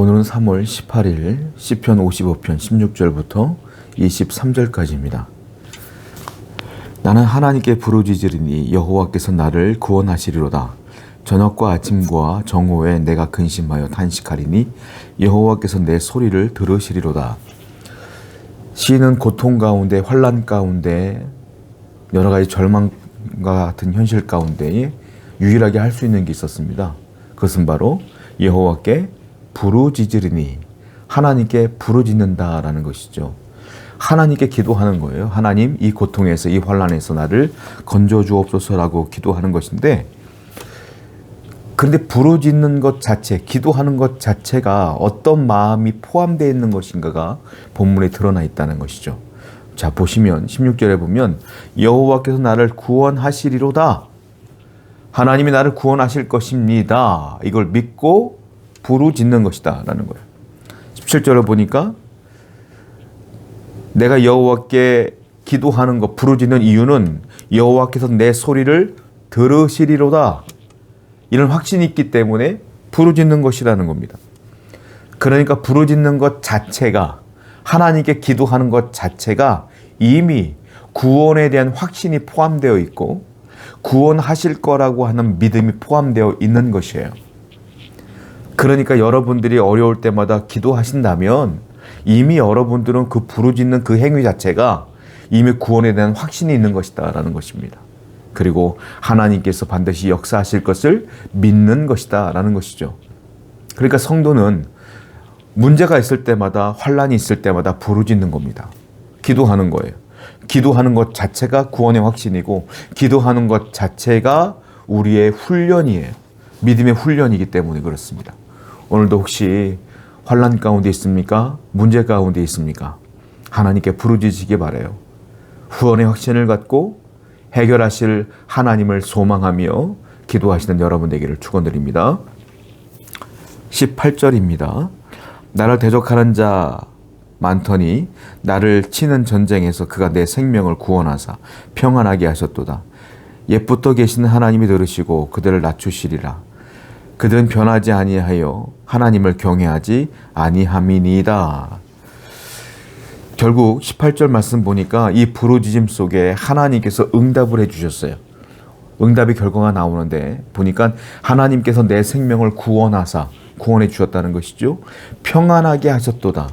오늘은 3월 18일 시편 55편 16절부터 23절까지입니다. 나는 하나님께 부르짖으리니 여호와께서 나를 구원하시리로다. 저녁과 아침과 정오에 내가 근심하여 탄식하리니 여호와께서 내 소리를 들으시리로다. 시인은 고통 가운데, 환난 가운데, 여러 가지 절망과 같은 현실 가운데 유일하게 할 수 있는 게 있었습니다. 그것은 바로 여호와께 부르짖으리니, 하나님께 부르짖는다라는 것이죠. 하나님께 기도하는 거예요. 하나님, 이 고통에서, 이 환난에서 나를 건져 주옵소서라고 기도하는 것인데, 그런데 부르짖는 것 자체, 기도하는 것 자체가 어떤 마음이 포함되어 있는 것인가가 본문에 드러나 있다는 것이죠. 자, 보시면 16절에 보면 여호와께서 나를 구원하시리로다. 하나님이 나를 구원하실 것입니다. 이걸 믿고 부르짖는 것이다 라는 거예요. 17절을 보니까 내가 여호와께 기도하는 것, 부르짖는 이유는 여호와께서 내 소리를 들으시리로다. 이런 확신이 있기 때문에 부르짖는 것이라는 겁니다. 그러니까 부르짖는 것 자체가, 하나님께 기도하는 것 자체가 이미 구원에 대한 확신이 포함되어 있고 구원하실 거라고 하는 믿음이 포함되어 있는 것이에요. 그러니까 여러분들이 어려울 때마다 기도하신다면 이미 여러분들은 그 부르짖는 그 행위 자체가 이미 구원에 대한 확신이 있는 것이다 라는 것입니다. 그리고 하나님께서 반드시 역사하실 것을 믿는 것이다 라는 것이죠. 그러니까 성도는 문제가 있을 때마다, 환난이 있을 때마다 부르짖는 겁니다. 기도하는 거예요. 기도하는 것 자체가 구원의 확신이고 기도하는 것 자체가 우리의 훈련이에요. 믿음의 훈련이기 때문에 그렇습니다. 오늘도 혹시 환난 가운데 있습니까? 문제 가운데 있습니까? 하나님께 부르짖으시기 바라요. 후원의 확신을 갖고 해결하실 하나님을 소망하며 기도하시는 여러분 되기를 축원드립니다. 18절입니다. 나를 대적하는 자 많더니 나를 치는 전쟁에서 그가 내 생명을 구원하사 평안하게 하셨도다. 옛부터 계신 하나님이 들으시고 그들을 낮추시리라. 그들은 변하지 아니하여 하나님을 경외하지 아니함이니이다. 결국 18절 말씀 보니까 이 부르짖음 속에 하나님께서 응답을 해주셨어요. 응답의 결과가 나오는데 보니까 하나님께서 내 생명을 구원하사 구원해 주셨다는 것이죠. 평안하게 하셨도다.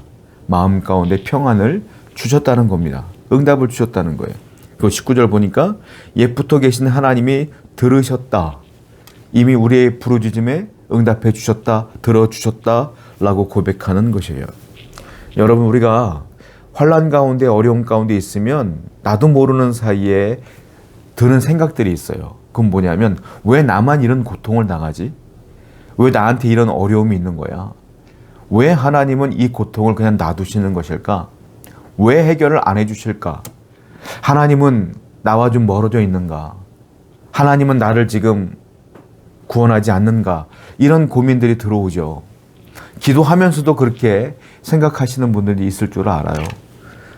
마음 가운데 평안을 주셨다는 겁니다. 응답을 주셨다는 거예요. 그리고 19절 보니까 옛부터 계신 하나님이 들으셨다. 이미 우리의 부르짖음에 응답해 주셨다, 들어주셨다 라고 고백하는 것이에요. 여러분, 우리가 환난 가운데, 어려움 가운데 있으면 나도 모르는 사이에 드는 생각들이 있어요. 그건 뭐냐면, 왜 나만 이런 고통을 당하지? 왜 나한테 이런 어려움이 있는 거야? 왜 하나님은 이 고통을 그냥 놔두시는 것일까? 왜 해결을 안 해주실까? 하나님은 나와 좀 멀어져 있는가? 하나님은 나를 지금 구원하지 않는가? 이런 고민들이 들어오죠. 기도하면서도 그렇게 생각하시는 분들이 있을 줄 알아요.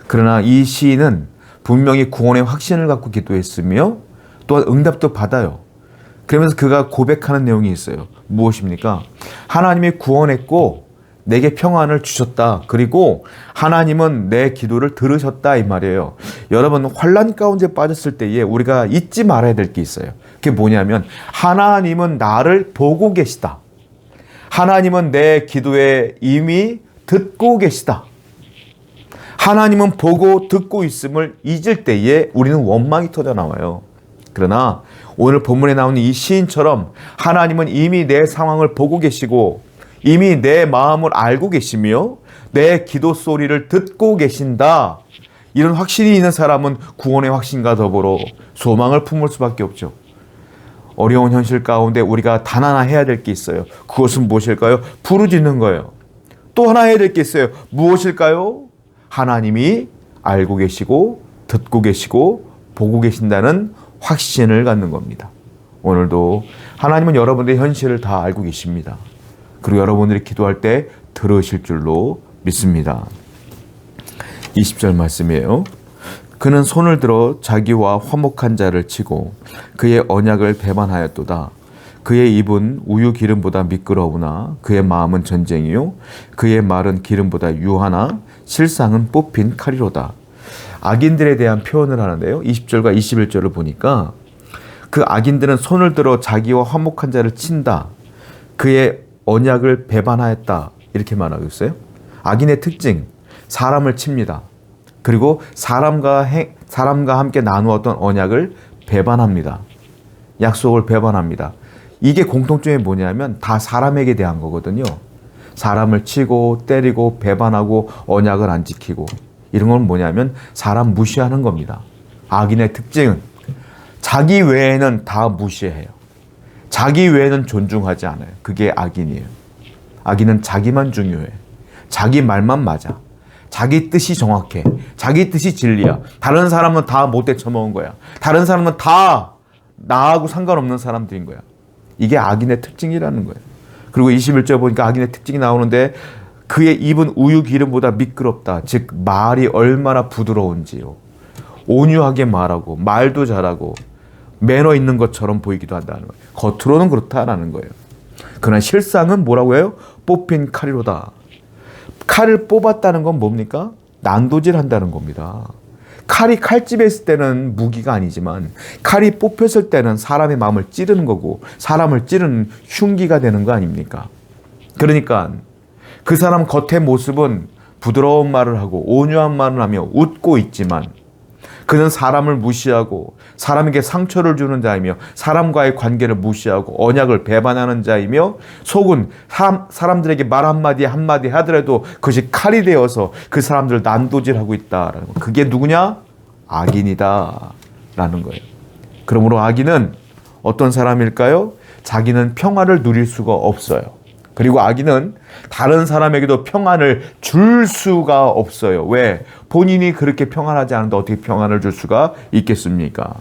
그러나 이 시인은 분명히 구원의 확신을 갖고 기도했으며 또한 응답도 받아요. 그러면서 그가 고백하는 내용이 있어요. 무엇입니까? 하나님이 구원했고 내게 평안을 주셨다. 그리고 하나님은 내 기도를 들으셨다 이 말이에요. 여러분, 환난 가운데 빠졌을 때에 우리가 잊지 말아야 될 게 있어요. 그게 뭐냐면 하나님은 나를 보고 계시다. 하나님은 내 기도에 이미 듣고 계시다. 하나님은 보고 듣고 있음을 잊을 때에 우리는 원망이 터져 나와요. 그러나 오늘 본문에 나오는 이 시인처럼 하나님은 이미 내 상황을 보고 계시고 이미 내 마음을 알고 계시며 내 기도 소리를 듣고 계신다. 이런 확신이 있는 사람은 구원의 확신과 더불어 소망을 품을 수밖에 없죠. 어려운 현실 가운데 우리가 단 하나 해야 될 게 있어요. 그것은 무엇일까요? 부르짖는 거예요. 또 하나 해야 될 게 있어요. 무엇일까요? 하나님이 알고 계시고 듣고 계시고 보고 계신다는 확신을 갖는 겁니다. 오늘도 하나님은 여러분들의 현실을 다 알고 계십니다. 그리고 여러분들이 기도할 때 들으실 줄로 믿습니다. 20절 말씀이에요. 그는 손을 들어 자기와 화목한 자를 치고 그의 언약을 배반하였도다. 그의 입은 우유 기름보다 미끄러우나 그의 마음은 전쟁이요 그의 말은 기름보다 유하나 실상은 뽑힌 칼이로다. 악인들에 대한 표현을 하는데요. 20절과 21절을 보니까 그 악인들은 손을 들어 자기와 화목한 자를 친다. 그의 언약을 배반하였다. 이렇게 말하고 있어요. 악인의 특징, 사람을 칩니다. 그리고 사람과 함께 나누었던 언약을 배반합니다. 약속을 배반합니다. 이게 공통점이 뭐냐면 다 사람에게 대한 거거든요. 사람을 치고 때리고 배반하고 언약을 안 지키고 이런 건 뭐냐면 사람 무시하는 겁니다. 악인의 특징은 자기 외에는 다 무시해요. 자기 외에는 존중하지 않아요. 그게 악인이에요. 악인은 자기만 중요해. 자기 말만 맞아. 자기 뜻이 정확해. 자기 뜻이 진리야. 다른 사람은 다 못돼 처먹은 거야. 다른 사람은 다 나하고 상관없는 사람들인 거야. 이게 악인의 특징이라는 거예요. 그리고 21절 보니까 악인의 특징이 나오는데 그의 입은 우유 기름보다 미끄럽다. 즉 말이 얼마나 부드러운지요. 온유하게 말하고 말도 잘하고 매너 있는 것처럼 보이기도 한다는 거예요. 겉으로는 그렇다라는 거예요. 그러나 실상은 뭐라고 해요? 뽑힌 칼이로다. 칼을 뽑았다는 건 뭡니까? 난도질한다는 겁니다. 칼이 칼집에 있을 때는 무기가 아니지만 칼이 뽑혔을 때는 사람의 마음을 찌르는 거고 사람을 찌르는 흉기가 되는 거 아닙니까? 그러니까 그 사람 겉의 모습은 부드러운 말을 하고 온유한 말을 하며 웃고 있지만 그는 사람을 무시하고 사람에게 상처를 주는 자이며 사람과의 관계를 무시하고 언약을 배반하는 자이며 속은 사람들에게 말 한마디 한마디 하더라도 그것이 칼이 되어서 그 사람들을 난도질하고 있다라는 거. 그게 누구냐? 악인이다 라는 거예요. 그러므로 악인은 어떤 사람일까요? 자기는 평안을 누릴 수가 없어요. 그리고 악인은 다른 사람에게도 평안을 줄 수가 없어요. 왜? 본인이 그렇게 평안하지 않은데 어떻게 평안을 줄 수가 있겠습니까?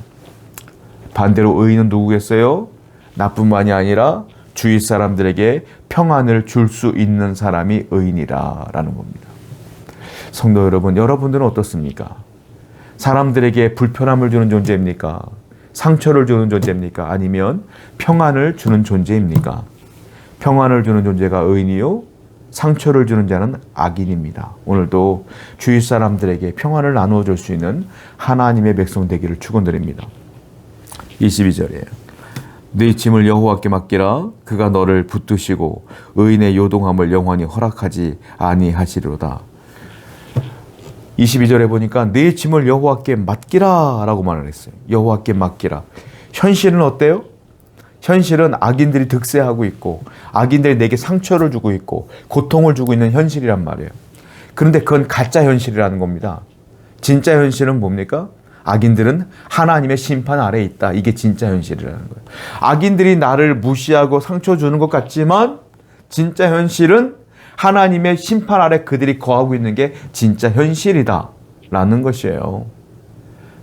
반대로 의인은 누구겠어요? 나뿐만이 아니라 주위 사람들에게 평안을 줄 수 있는 사람이 의인이라는 겁니다. 성도 여러분, 여러분들은 어떻습니까? 사람들에게 불편함을 주는 존재입니까? 상처를 주는 존재입니까? 아니면 평안을 주는 존재입니까? 평안을 주는 존재가 의인이요, 상처를 주는 자는 악인입니다. 오늘도 주위 사람들에게 평안을 나누어 줄 수 있는 하나님의 백성 되기를 축원드립니다. 22절이에요. 네 짐을 여호와께 맡기라. 그가 너를 붙드시고 의인의 요동함을 영원히 허락하지 아니하시리로다. 22절에 보니까 네 짐을 여호와께 맡기라 라고 말을 했어요. 여호와께 맡기라. 현실은 어때요? 현실은 악인들이 득세하고 있고 악인들이 내게 상처를 주고 있고 고통을 주고 있는 현실이란 말이에요. 그런데 그건 가짜 현실이라는 겁니다. 진짜 현실은 뭡니까? 악인들은 하나님의 심판 아래에 있다. 이게 진짜 현실이라는 거예요. 악인들이 나를 무시하고 상처 주는 것 같지만 진짜 현실은 하나님의 심판 아래 그들이 거하고 있는 게 진짜 현실이다 라는 것이에요.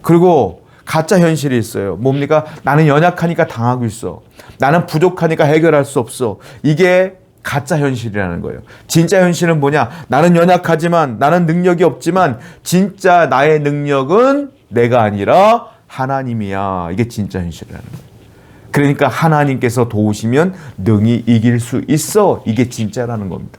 그리고 가짜 현실이 있어요. 뭡니까? 나는 연약하니까 당하고 있어. 나는 부족하니까 해결할 수 없어. 이게 가짜 현실이라는 거예요. 진짜 현실은 뭐냐? 나는 연약하지만, 나는 능력이 없지만 진짜 나의 능력은 내가 아니라 하나님이야. 이게 진짜 현실이라는 거예요. 그러니까 하나님께서 도우시면 능히 이길 수 있어. 이게 진짜라는 겁니다.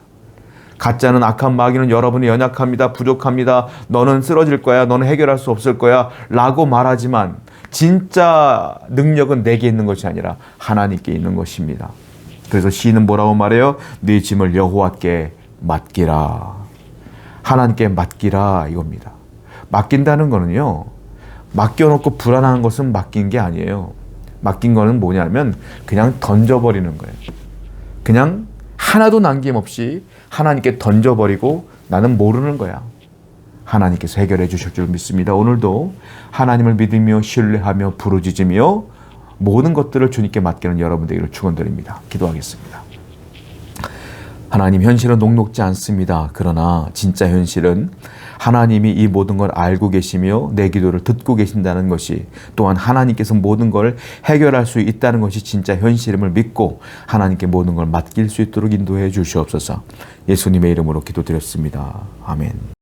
가짜는, 악한 마귀는 여러분이 연약합니다, 부족합니다, 너는 쓰러질 거야, 너는 해결할 수 없을 거야 라고 말하지만 진짜 능력은 내게 있는 것이 아니라 하나님께 있는 것입니다. 그래서 시인은 뭐라고 말해요? 네 짐을 여호와께 맡기라. 하나님께 맡기라 이겁니다. 맡긴다는 거는요, 맡겨놓고 불안한 것은 맡긴 게 아니에요. 맡긴 거는 뭐냐면 그냥 던져버리는 거예요. 그냥 하나도 남김없이 하나님께 던져버리고 나는 모르는 거야. 하나님께서 해결해 주실 줄 믿습니다. 오늘도 하나님을 믿으며 신뢰하며 부르짖으며 모든 것들을 주님께 맡기는 여러분 되기를 축원드립니다. 기도하겠습니다. 하나님, 현실은 녹록지 않습니다. 그러나 진짜 현실은 하나님이 이 모든 걸 알고 계시며 내 기도를 듣고 계신다는 것이, 또한 하나님께서 모든 걸 해결할 수 있다는 것이 진짜 현실임을 믿고 하나님께 모든 걸 맡길 수 있도록 인도해 주시옵소서. 예수님의 이름으로 기도드렸습니다. 아멘.